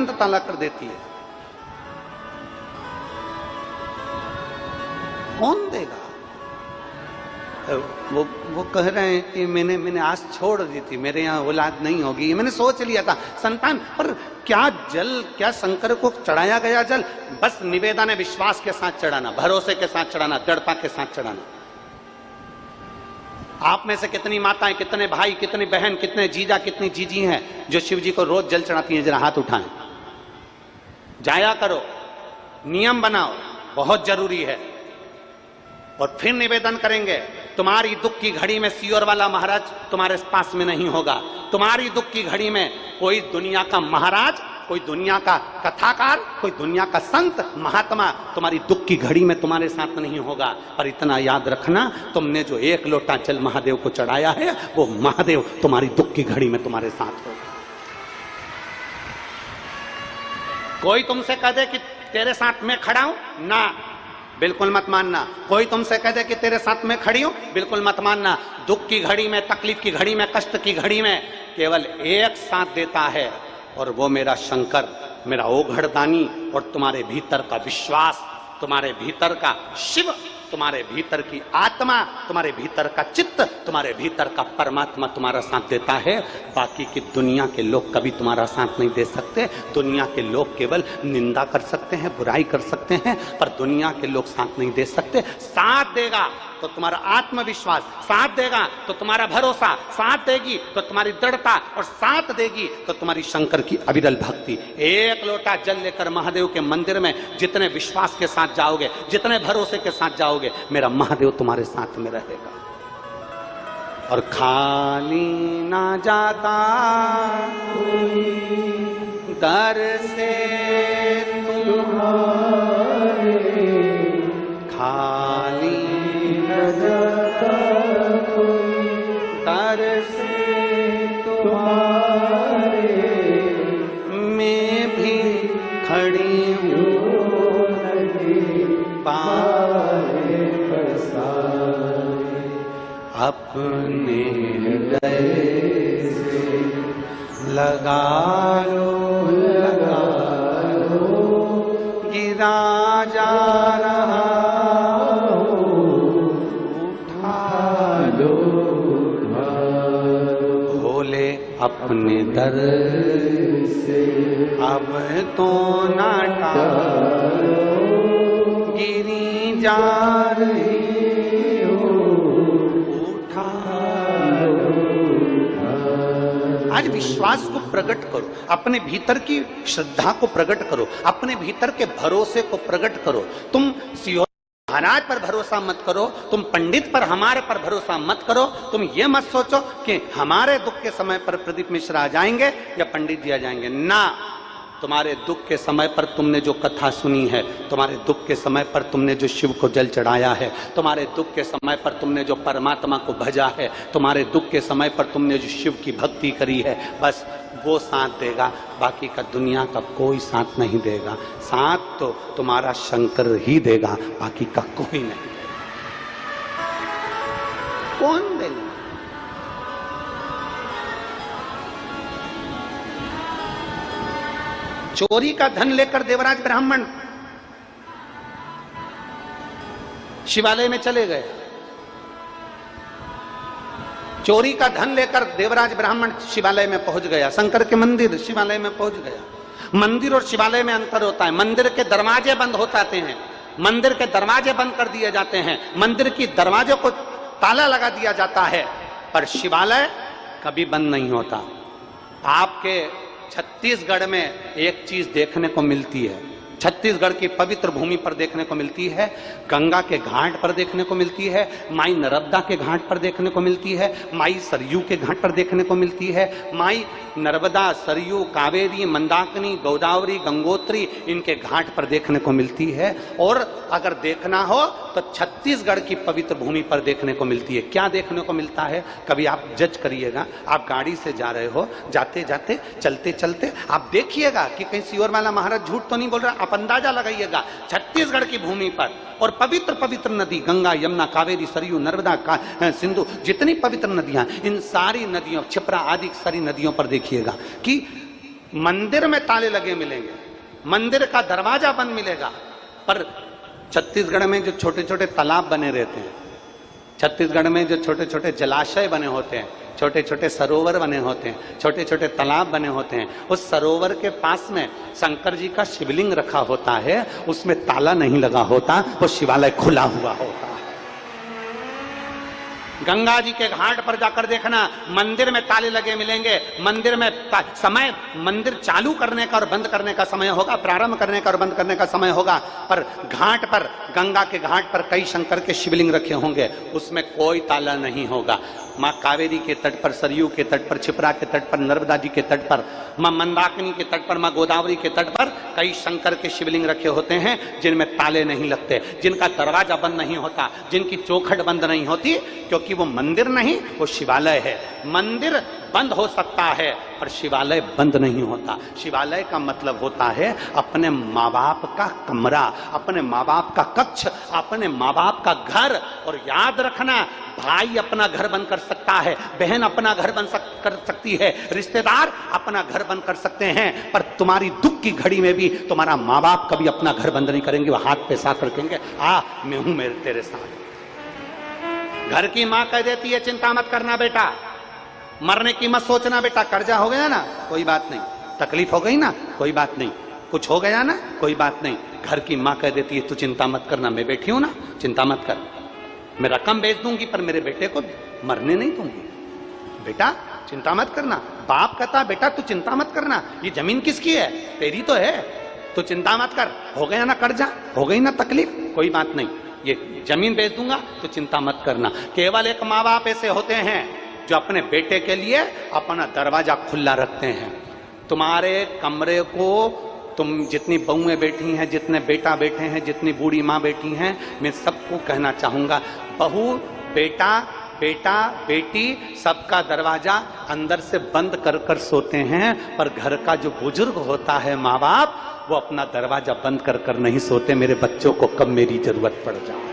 तुरंत ताला कर देती है। कौन देगा? वो कह रहे हैं कि मैंने आस छोड़ दी थी, मेरे यहाँ औलाद नहीं होगी, ये मैंने सोच लिया था संतान। पर क्या जल, क्या शंकर को चढ़ाया गया जल बस निवेदन है, विश्वास के साथ चढ़ाना, भरोसे के साथ चढ़ाना, दृढ़ता के साथ चढ़ाना। आप में से कितनी माताएं, कितने भाई, कितनी बहन, कितने जीजा, कितनी जीजी हैं जो शिव जी को रोज जल चढ़ाती हैं? जरा हाथ उठाएं। जाया करो, नियम बनाओ, बहुत जरूरी है। और फिर निवेदन करेंगे, तुम्हारी दुख की घड़ी में सियोर वाला महाराज तुम्हारे पास में नहीं होगा। तुम्हारी दुख की घड़ी में कोई दुनिया का महाराज, कोई दुनिया का कथाकार, कोई दुनिया का संत महात्मा तुम्हारी दुख की घड़ी में तुम्हारे साथ नहीं होगा। पर इतना याद रखना, तुमने जो 1 लोटा जल महादेव को चढ़ाया है, वो महादेव तुम्हारी दुख की घड़ी में तुम्हारे साथ होगा। कोई तुमसे कह दे कि तेरे साथ में खड़ा हूं ना, बिल्कुल मत मानना। कोई तुमसे कह दे कि तेरे साथ में खड़ी हूं, बिल्कुल मत मानना। दुख की घड़ी में, तकलीफ की घड़ी में, कष्ट की घड़ी में केवल एक साथ देता है, और वो मेरा शंकर, मेरा ओघड़दानी, और तुम्हारे भीतर का विश्वास, तुम्हारे भीतर का शिव, तुम्हारे भीतर की आत्मा, तुम्हारे भीतर का चित्त, तुम्हारे भीतर का परमात्मा तुम्हारा साथ देता है। बाकी की दुनिया के लोग कभी तुम्हारा साथ नहीं दे सकते। दुनिया के लोग केवल निंदा कर सकते हैं, बुराई कर सकते हैं, पर दुनिया के लोग साथ नहीं दे सकते। साथ देगा तो तुम्हारा आत्मविश्वास, साथ देगा तो तुम्हारा भरोसा, साथ देगी तो तुम्हारी दृढ़ता, और साथ देगी तो तुम्हारी शंकर की अविरल भक्ति। 1 लोटा जल लेकर महादेव के मंदिर में जितने विश्वास के साथ जाओगे, जितने भरोसे के साथ जाओगे, मेरा महादेव तुम्हारे साथ में रहेगा। और खाली ना जाता दर से तुम्हारे, खाली दर से तुम्हारे, मैं भी खड़ी हूँ पाए पसारे, अपने हृदय से लगा लो, गिरा जा रहा अपने दर से, अब तो ना टालो, गिरी जा रही हो, उठा लो। आज विश्वास को प्रकट करो, अपने भीतर की श्रद्धा को प्रकट करो, अपने भीतर के भरोसे को प्रकट करो। तुम सियोर महाराज पर भरोसा मत करो, तुम पंडित पर, हमारे पर भरोसा मत करो। तुम ये मत सोचो कि हमारे दुख के समय पर प्रदीप मिश्रा आ जाएंगे या पंडित जी आ जाएंगे ना। तुम्हारे दुख के समय पर तुमने जो कथा सुनी है, तुम्हारे दुख के समय पर तुमने जो शिव को जल चढ़ाया है, तुम्हारे दुख के समय पर तुमने जो परमात्मा को भजा है, तुम्हारे दुख के समय पर तुमने जो शिव की भक्ति करी है, बस वो साथ देगा। बाकी का दुनिया का कोई साथ नहीं देगा। साथ तो तुम्हारा शंकर ही देगा, बाकी का कोई नहीं देगा। कौन देगा? चोरी का धन लेकर देवराज ब्राह्मण शिवालय में चले गए। चोरी का धन लेकर देवराज ब्राह्मण शिवालय में पहुंच गया, शंकर के मंदिर शिवालय में पहुंच गया। मंदिर और शिवालय में अंतर होता है। मंदिर के दरवाजे बंद हो जाते हैं, मंदिर के दरवाजे बंद कर दिए जाते हैं, मंदिर की दरवाजों को ताला लगा दिया जाता है, पर शिवालय कभी बंद नहीं होता। आपके छत्तीसगढ़ में एक चीज देखने को मिलती है, छत्तीसगढ़ की पवित्र भूमि पर देखने को मिलती है, गंगा के घाट पर देखने को मिलती है, माई नर्मदा के घाट पर देखने को मिलती है, माई सरयू के घाट पर देखने को मिलती है। माई नर्मदा, सरयू, कावेरी, मंदाकिनी, गोदावरी, गंगोत्री, इनके घाट पर देखने को मिलती है। और अगर देखना हो तो छत्तीसगढ़ की पवित्र भूमि पर देखने को मिलती है। क्या देखने को मिलता है? कभी आप जज करिएगा, आप गाड़ी से जा रहे हो, जाते जाते, चलते चलते आप देखिएगा कि कहीं सियोर वाला महाराज झूठ तो नहीं बोल रहा। आप अंदाजा लगाइएगा, छत्तीसगढ़ की भूमि पर और पवित्र पवित्र नदी, गंगा, यमुना, कावेरी, सरयू, नर्मदा, सिंधु, जितनी पवित्र नदियां, इन सारी नदियों, छिप्रा आदि सारी नदियों पर देखिएगा कि मंदिर में ताले लगे मिलेंगे, मंदिर का दरवाजा बंद मिलेगा। पर छत्तीसगढ़ में जो छोटे छोटे तालाब बने रहते हैं, छत्तीसगढ़ में जो छोटे छोटे जलाशय बने होते हैं, छोटे छोटे सरोवर बने होते हैं, छोटे छोटे तालाब बने होते हैं, उस सरोवर के पास में शंकर जी का शिवलिंग रखा होता है, उसमें ताला नहीं लगा होता, वो शिवालय खुला हुआ होता है। गंगा जी के घाट पर जाकर देखना, मंदिर में ताले लगे मिलेंगे, मंदिर में समय, मंदिर चालू करने का और बंद करने का समय होगा, प्रारंभ करने का और बंद करने का समय होगा, पर घाट पर, गंगा के घाट पर कई शंकर के शिवलिंग रखे होंगे, उसमें कोई ताला नहीं होगा। माँ कावेरी के तट पर, सरयू के तट पर, छिपरा के तट पर, नर्मदा जी के तट पर, माँ मंदाकिनी के तट पर, माँ गोदावरी के तट पर कई शंकर के शिवलिंग रखे होते हैं जिनमें ताले नहीं लगते, जिनका दरवाजा बंद नहीं होता, जिनकी चौखट बंद नहीं होती, क्योंकि वो मंदिर नहीं, वो शिवालय है। मंदिर बंद हो सकता है पर शिवालय बंद नहीं होता। शिवालय का मतलब होता है अपने माँ बाप का कमरा, अपने माँ बाप का कक्ष, अपने माँ बाप का घर। और याद रखना, भाई अपना घर बंद कर सकता है, बहन अपना घर बंद कर सकती है, रिश्तेदार अपना घर बंद कर सकते हैं, पर तुम्हारी दुख की घड़ी में भी तुम्हारा माँ बाप कभी अपना घर बंद नहीं करेंगे। वो हाथ पे साथ रखेंगे, आ मैं हूं मेरे तेरे साथ। घर की माँ कह देती है चिंता मत करना बेटा, मरने की मत सोचना बेटा, कर्जा हो गया ना कोई बात नहीं, तकलीफ हो गई ना कोई बात नहीं, कुछ हो गया ना कोई बात नहीं। घर की माँ कह देती है तू चिंता मत करना, मैं बैठी हूं ना, चिंता मत कर, मैं रकम बेच दूंगी पर मेरे बेटे को मरने नहीं दूंगी, बेटा चिंता मत करना। बाप कहता बेटा तू चिंता मत करना, ये जमीन किसकी है, तेरी तो है, तू चिंता मत कर, हो गया ना कर्जा, हो गई ना तकलीफ, कोई बात नहीं, ये जमीन बेच दूंगा तो चिंता मत करना। केवल एक माँ बाप ऐसे होते हैं जो अपने बेटे के लिए अपना दरवाजा खुला रखते हैं। तुम्हारे कमरे को तुम जितनी बहुएं बैठी हैं, जितने बेटा बैठे हैं, जितनी बूढ़ी माँ बैठी हैं, मैं सबको कहना चाहूंगा, बहू बेटा बेटा बेटी सबका दरवाजा अंदर से बंद कर कर सोते हैं, पर घर का जो बुजुर्ग होता है माँ बाप, वो अपना दरवाजा बंद कर कर नहीं सोते, मेरे बच्चों को कब मेरी जरूरत पड़ जाए।